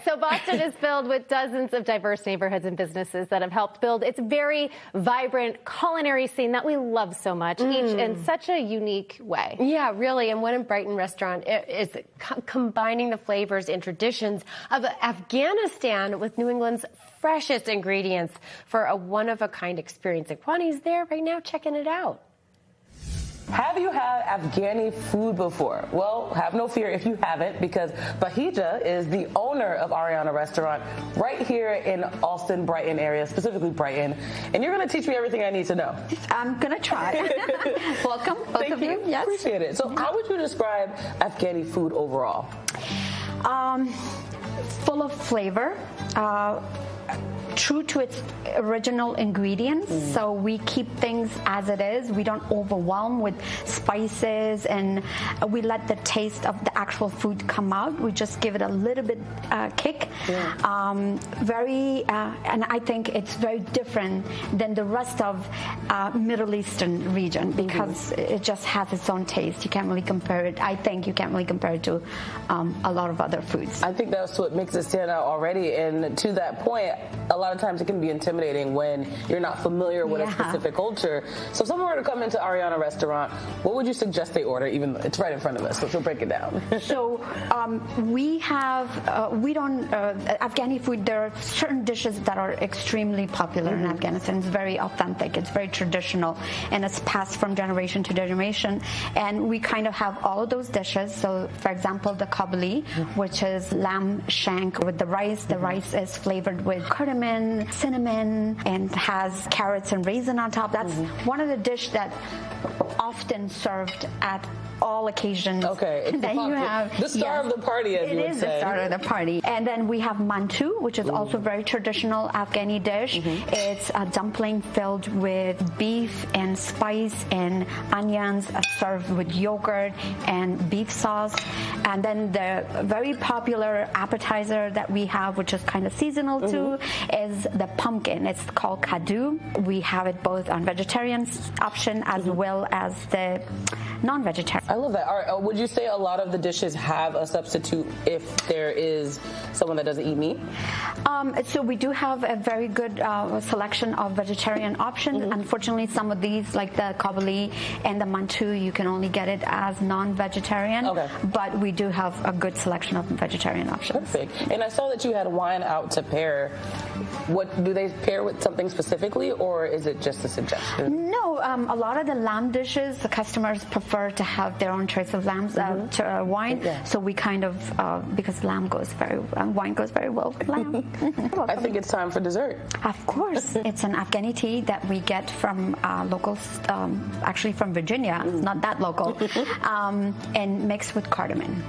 So Boston is filled with dozens of diverse neighborhoods and businesses that have helped build its very vibrant culinary scene that we love so much, each in such a unique way. Yeah, really. And One in Brighton restaurant is combining the flavors and traditions of Afghanistan with New England's freshest ingredients for a one-of-a-kind experience. And Kwani's there right now checking it out. Have you had Afghani food before? Well, have no fear if you haven't, because Baheja is the owner of Ariana Restaurant right here in Austin, Brighton area, specifically Brighton. And you're going to teach me everything I need to know. I'm going to try. Welcome, both of you. Yes. Appreciate it. So how would you describe Afghani food overall? Full of flavor. True to its original ingredients, so we keep things as it is. We don't overwhelm with spices, and we let the taste of the actual food come out. We just give it a little bit kick. And I think it's very different than the rest of Middle Eastern region, because it just has its own taste. You can't really compare it. I think you can't really compare it to a lot of other foods. I think that's what makes it stand out already. And to that point, a lot of times it can be intimidating when you're not familiar with a specific culture. So if someone were to come into Ariana Restaurant, what would you suggest they order? Even though it's right in front of us, so she'll break it down. So we don't Afghani food. There are certain dishes that are extremely popular in Afghanistan. It's very authentic. It's very traditional, and it's passed from generation to generation. And we kind of have all of those dishes. So, for example, the kabuli, which is lamb shank with the rice. The rice is flavored with cardamom, cinnamon, and has carrots and raisin on top. That's one of the dishes that often served at all occasions. Okay, it's that you have the star of the party, as you would say. It is the star of the party. And then we have mantu, which is also a very traditional Afghani dish. It's a dumpling filled with beef and spice and onions, served with yogurt and beef sauce. And then the very popular appetizer that we have, which is kind of seasonal too, is the pumpkin. It's called kadu. We have it both on vegetarian option as well as the non-vegetarian. I love that. Would you say a lot of the dishes have a substitute if there is someone that doesn't eat meat? So we do have a very good selection of vegetarian options. Unfortunately, some of these, like the kabuli and the mantu, you can only get it as non-vegetarian. But we do have a good selection of vegetarian options. Perfect. And I saw that you had wine out to pair. What do they pair with something specifically, or is it just a suggestion? No, a lot of the lamb dishes, the customers prefer to have their own choice of lambs to wine. So we kind of because wine goes very well with lamb. I think it's time for dessert. Of course. It's an Afghani tea that we get from locals, actually from Virginia, not that local, and mixed with cardamom.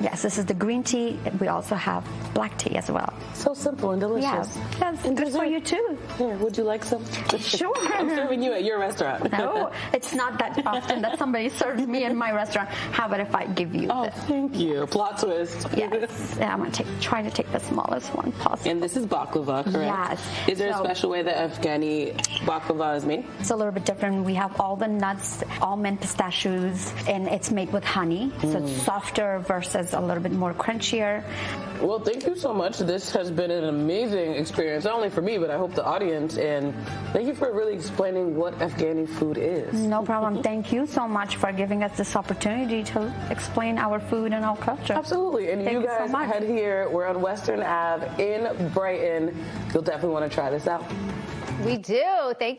Yes, this is the green tea. We also have black tea as well. So simple and delicious. Yes, and good for you too. Here, would you like some? Sure. I'm serving you at your restaurant. No, it's not that often that somebody serves me in my restaurant. How about if I give you this? Thank you. Plot twist. Yes. I'm going to try to take the smallest one possible. And this is baklava, correct? Yes. Is there a special way that Afghani baklava is made? It's a little bit different. We have all the nuts, almond, pistachios, and it's made with honey. So it's softer versus a little bit more crunchier. Well, thank you so much. This has been an amazing experience, not only for me, but I hope the audience. And thank you for really explaining what Afghani food is. No problem. Thank you so much for giving us this opportunity to explain our food and our culture. Absolutely. And you guys head here. We're on Western Ave in Brighton. You'll definitely want to try this out. We do. Thank you.